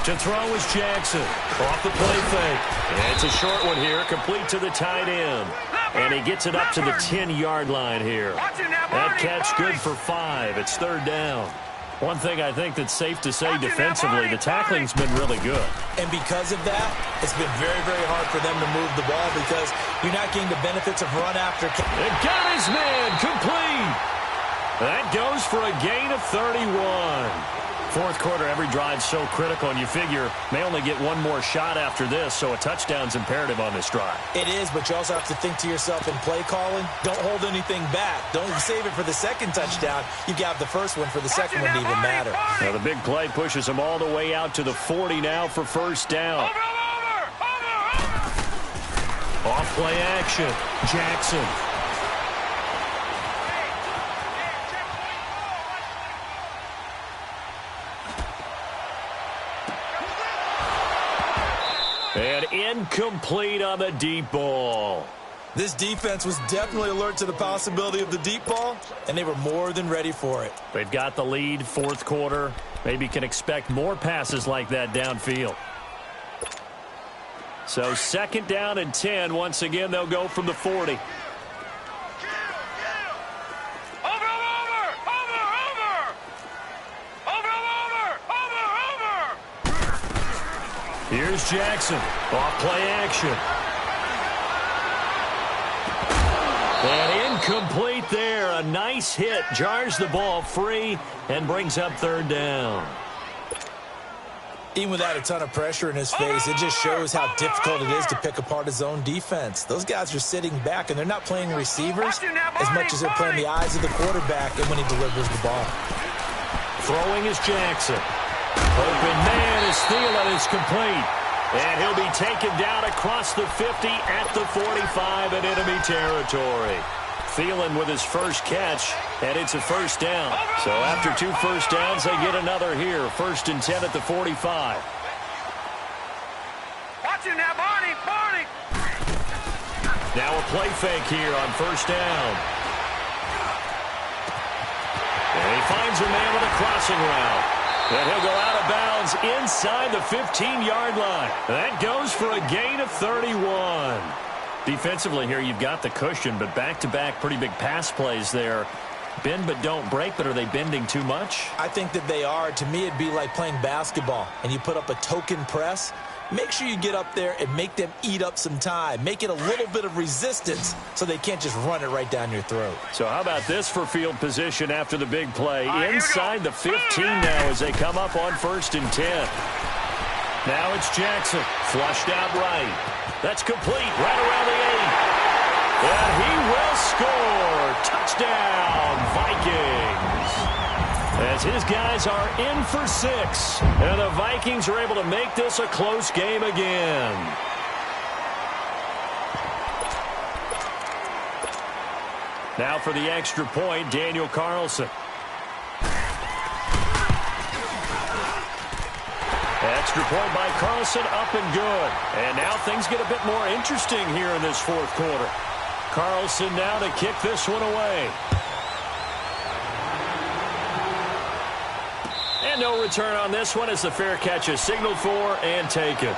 To throw is Jackson. Off the play fake. And it's a short one here, complete to the tight end. And he gets it up to the 10-yard line here. That catch good for 5. It's 3rd down. One thing I think that's safe to say defensively, the tackling's been really good. And because of that, it's been very, very hard for them to move the ball because you're not getting the benefits of run after. It got his man complete. That goes for a gain of 31. 4th quarter, every drive's so critical, and you figure they only get one more shot after this, so a touchdown's imperative on this drive. It is, but you also have to think to yourself in play calling, don't hold anything back. Don't save it for the second touchdown. You got the first one for the second one to even matter. Now the big play pushes them all the way out to the 40 now for 1st down. Off play action. Jackson. And incomplete on the deep ball. This defense was definitely alert to the possibility of the deep ball, and they were more than ready for it. They've got the lead, 4th quarter. Maybe can expect more passes like that downfield. So 2nd down and 10. Once again, they'll go from the 40. Here's Jackson. Off play action. And incomplete there. A nice hit. Jars the ball free and brings up 3rd down. Even without a ton of pressure in his face, it just shows how difficult it is to pick apart his own defense. Those guys are sitting back, and they're not playing receivers as much as they're playing the eyes of the quarterback and when he delivers the ball. Throwing is Jackson. Open man is Thielen is complete. And he'll be taken down across the 50 at the 45 in enemy territory. Thielen with his first catch, and it's a 1st down. So after 2 first downs, they get another here. 1st and 10 at the 45. Watch it now, Barney. Now a play fake here on 1st down. And he finds a man with a crossing route. And he'll go out of bounds inside the 15-yard line. That goes for a gain of 31. Defensively here, you've got the cushion, but back-to-back pretty big pass plays there. Bend but don't break, but are they bending too much? I think that they are. To me, it'd be like playing basketball, and you put up a token press. Make sure you get up there and make them eat up some time. Make it a little bit of resistance so they can't just run it right down your throat. So how about this for field position after the big play? Inside the 15 now as they come up on 1st and 10. Now it's Jackson. Flushed out right. That's complete right around the 8. And he will score. Touchdown, Vikings. as his guys are in for 6. And the Vikings are able to make this a close game again. Now for the extra point, Daniel Carlson. Extra point by Carlson, up and good. And now things get a bit more interesting here in this fourth quarter. Carlson now to kick this one away. And no return on this one as the fair catch is signaled for and taken.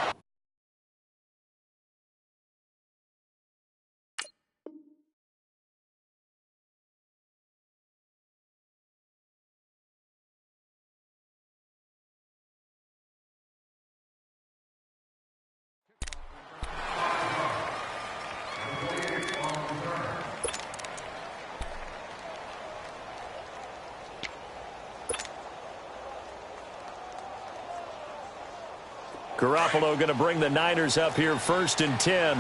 Garoppolo going to bring the Niners up here 1st and 10.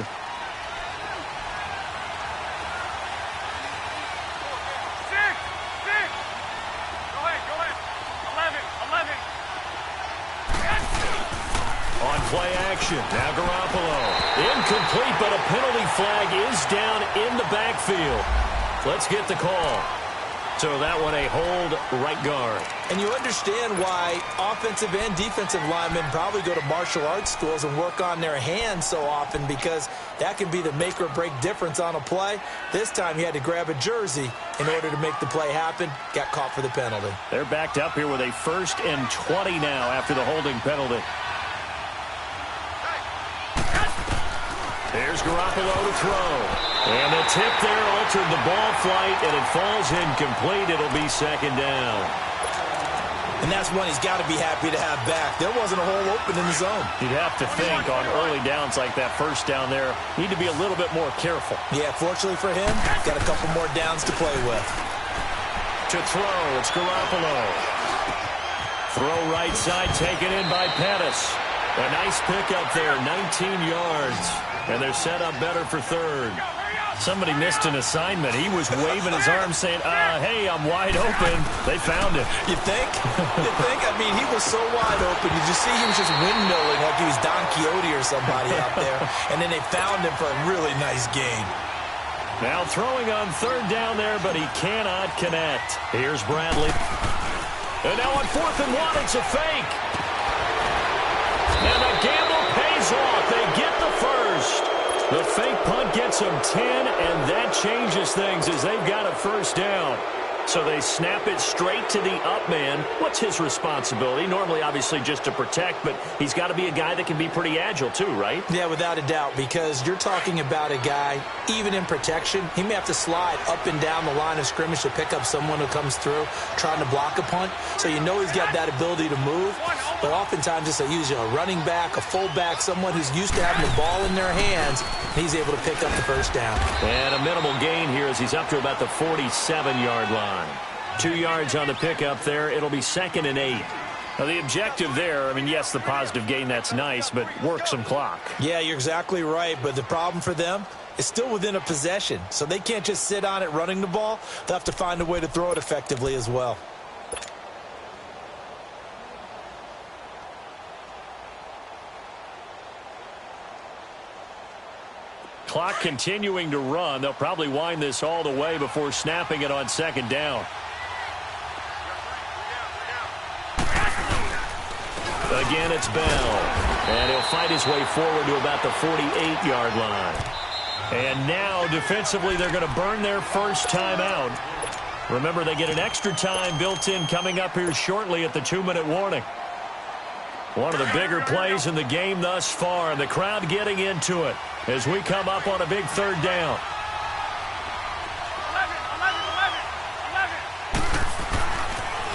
On play action, now Garoppolo. Incomplete, but a penalty flag is down in the backfield. Let's get the call. So that one a hold right guard. And you understand why offensive and defensive linemen probably go to martial arts schools and work on their hands so often, because that can be the make or break difference on a play. This time he had to grab a jersey in order to make the play happen. Got caught for the penalty. They're backed up here with a 1st and 20 now after the holding penalty. There's Garoppolo to throw. And the tip there altered the ball flight, and it falls incomplete. It'll be 2nd down. And that's one he's got to be happy to have back. There wasn't a hole open in the zone. You'd have to think on early downs like that, 1st down there, need to be a little bit more careful. Yeah, fortunately for him, got a couple more downs to play with. To throw, it's Garoppolo. Throw right side, taken in by Pettis. A nice pickup there, 19 yards. And they're set up better for 3rd. Somebody missed an assignment. He was waving his arms saying, hey, I'm wide open. They found him. You think? You think? I mean, he was so wide open. You just see he was just windmilling like he was Don Quixote or somebody out there. And then they found him for a really nice gain. Now throwing on 3rd down there, but he cannot connect. Here's Bradley. And now on 4th and 1, it's a fake. And the gamble pays off. They get the 1st. The fake punt gets them 10, and that changes things as they've got a 1st down. So they snap it straight to the up man. What's his responsibility? Normally, obviously, just to protect, but he's got to be a guy that can be pretty agile too, right? Yeah, without a doubt, because you're talking about a guy, even in protection, he may have to slide up and down the line of scrimmage to pick up someone who comes through trying to block a punt. So you know he's got that ability to move, but oftentimes it's usually a running back, a fullback, someone who's used to having the ball in their hands, and he's able to pick up the 1st down. And a minimal gain here as he's up to about the 47-yard line. 2 yards on the pickup there. It'll be 2nd and 8. Now, the objective there, I mean, yes, the positive gain, that's nice, but work some clock. Yeah, you're exactly right, but the problem for them is still within a possession, so they can't just sit on it running the ball. They'll have to find a way to throw it effectively as well. Clock continuing to run. They'll probably wind this all the way before snapping it on 2nd down. Again, it's Bell. And he'll fight his way forward to about the 48-yard line. And now, defensively, they're going to burn their 1st timeout. Remember, they get an extra time built in coming up here shortly at the 2-minute warning. One of the bigger plays in the game thus far, and the crowd getting into it as we come up on a big 3rd down.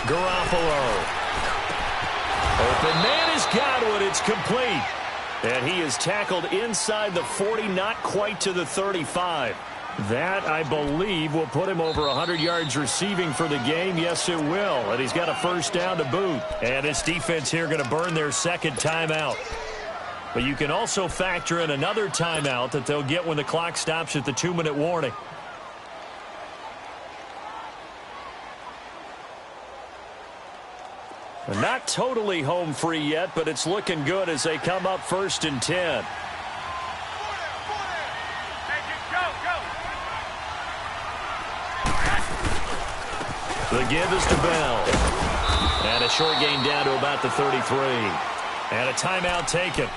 Garoppolo. Open man is Godwin. It's complete. And he is tackled inside the 40, not quite to the 35. That, I believe, will put him over 100 yards receiving for the game. Yes, it will. And he's got a 1st down to boot. And this defense here going to burn their 2nd timeout. But you can also factor in another timeout that they'll get when the clock stops at the 2-minute warning. Not totally home free yet, but it's looking good as they come up 1st and 10. The give is to Bell. And a short gain down to about the 33. And a timeout taken.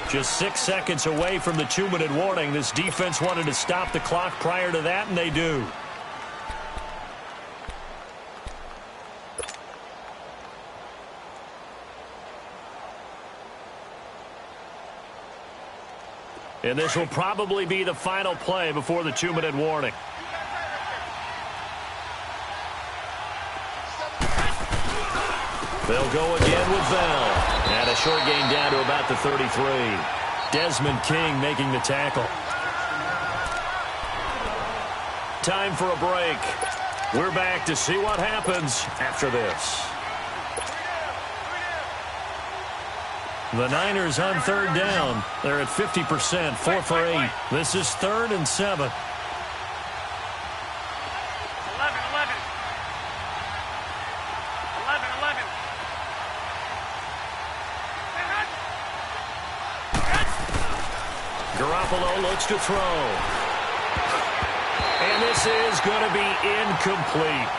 Just 6 seconds away from the 2-minute warning. This defense wanted to stop the clock prior to that, and they do. And this will probably be the final play before the 2-minute warning. They'll go again with Bell. And a short gain down to about the 33. Desmond King making the tackle. Time for a break. We're back to see what happens after this. The Niners on 3rd down. They're at 50%, 4 for 8. This is 3rd and 7. 11. Garoppolo looks to throw. And this is going to be incomplete.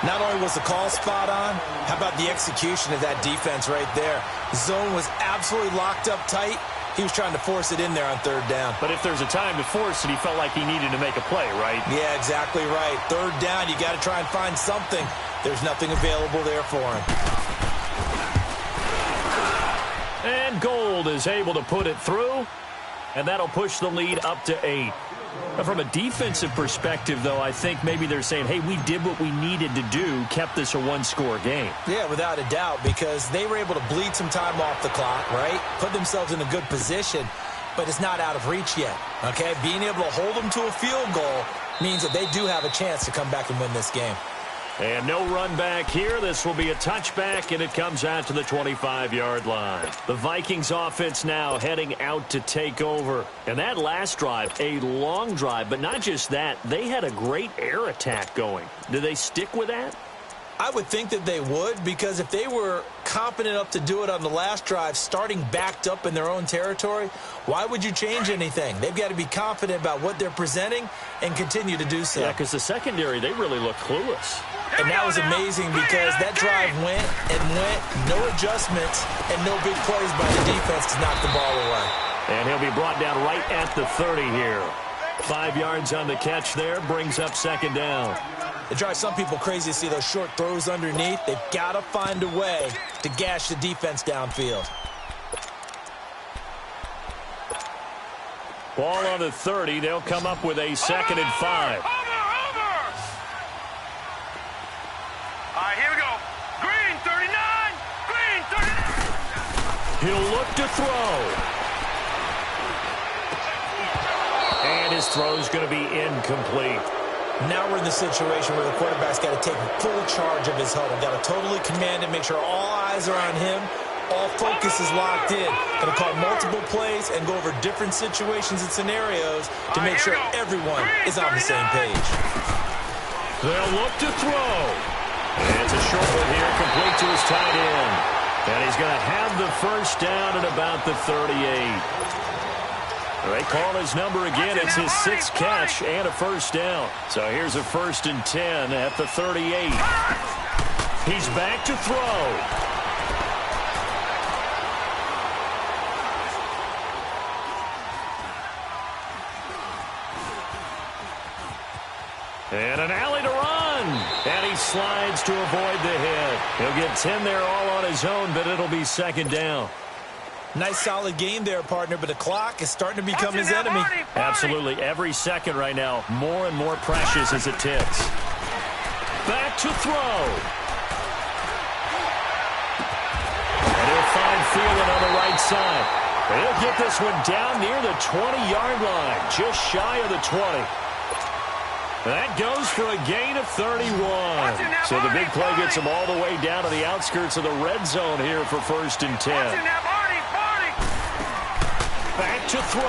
Not only was the call spot on, how about the execution of that defense right there? Zone was absolutely locked up tight. He was trying to force it in there on 3rd down. But if there's a time to force it, he felt like he needed to make a play, right? Yeah, exactly right. 3rd down, you got to try and find something. There's nothing available there for him. And Gold is able to put it through, and that'll push the lead up to 8. From a defensive perspective, though, I think maybe they're saying, hey, we did what we needed to do, kept this a one-score game. Yeah, without a doubt, because they were able to bleed some time off the clock, right? Put themselves in a good position, but it's not out of reach yet, okay? Being able to hold them to a field goal means that they do have a chance to come back and win this game. And no run back here. This will be a touchback, and it comes out to the 25-yard line. The Vikings offense now heading out to take over. And that last drive, a long drive, but not just that. They had a great air attack going. Do they stick with that? I would think that they would, because if they were confident enough to do it on the last drive, starting backed up in their own territory, why would you change anything? They've got to be confident about what they're presenting and continue to do so. Yeah, because the secondary, they really look clueless. And that was amazing because that drive went and went, no adjustments, and no big plays by the defense to knock the ball away. And he'll be brought down right at the 30 here. 5 yards on the catch there, brings up 2nd down. It drives some people crazy to see those short throws underneath. They've got to find a way to gash the defense downfield. Ball on the 30. They'll come up with a 2nd and 5. All right, here we go. Green 39. Green 39. He'll look to throw. And his throw's going to be incomplete. Now we're in the situation where the quarterback's got to take full charge of his huddle. Got to totally command it, make sure all eyes are on him. All focus is locked in. Going to call multiple plays and go over different situations and scenarios to make sure everyone is on the same page. They'll look to throw. And it's a short one here, complete to his tight end. And he's going to have the 1st down at about the 38. They call his number again. It's his 6th catch and a 1st down. So here's a 1st and 10 at the 38. He's back to throw. And an alley to run. And he slides to avoid the hit. He'll get 10 there all on his own, but it'll be 2nd down. Nice solid game there, partner, but the clock is starting to become his enemy. Absolutely. Every second right now, more and more precious as it ticks. Back to throw. And he'll find Thielen on the right side. And he'll get this one down near the 20-yard line, just shy of the 20. That goes for a gain of 31. So the big play gets him all the way down to the outskirts of the red zone here for 1st and 10. Back to throw.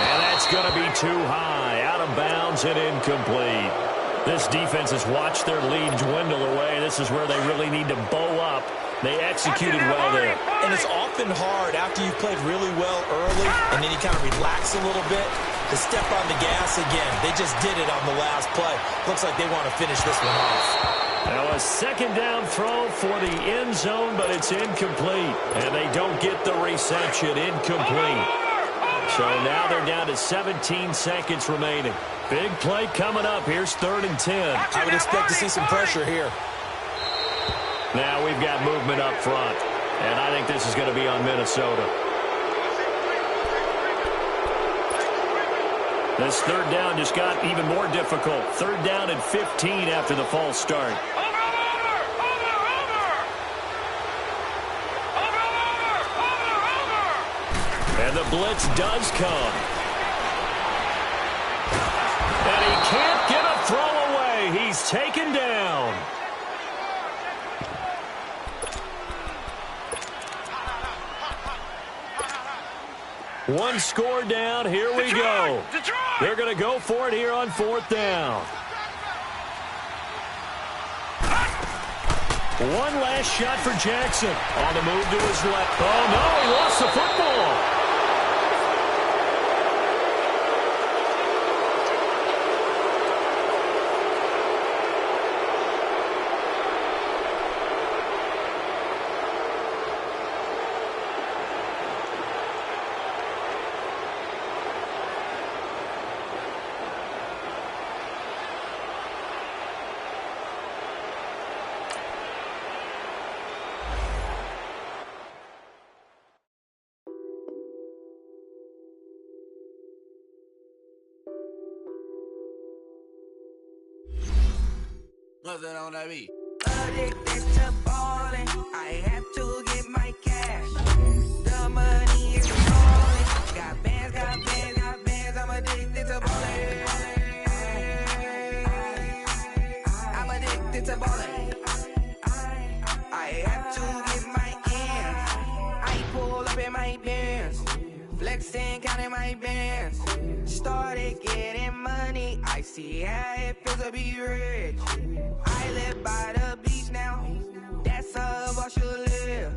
And that's going to be too high. Out of bounds and incomplete. This defense has watched their lead dwindle away. This is where they really need to bow up. They executed well there. And it's often hard after you've played really well early and then you kind of relax a little bit to step on the gas again. They just did it on the last play. Looks like they want to finish this one off. Now a second down throw for the end zone, but it's incomplete. And they don't get the reception. Incomplete. So now they're down to 17 seconds remaining. Big play coming up. Here's 3rd and 10. I would expect to see some pressure here. Now we've got movement up front. And I think this is going to be on Minnesota. This 3rd down just got even more difficult. 3rd down and 15 after the false start. And the blitz does come. And he can't get a throw away. He's taken down. One score down. Here we go. They're going to go for it here on 4th down. One last shot for Jackson. On the move to his left. Oh, no, he lost the football. What's that on that beat? Addicted to ballin', I have to get my cash. The money is calling. Got bands, I'm addicted to ballin'. I'm addicted to ballin'. I have to get my ends. I pull up in my Benz, flexing, counting my bands. Started getting money, I see how it feels to be rich. I live by the beach now, that's how I should live.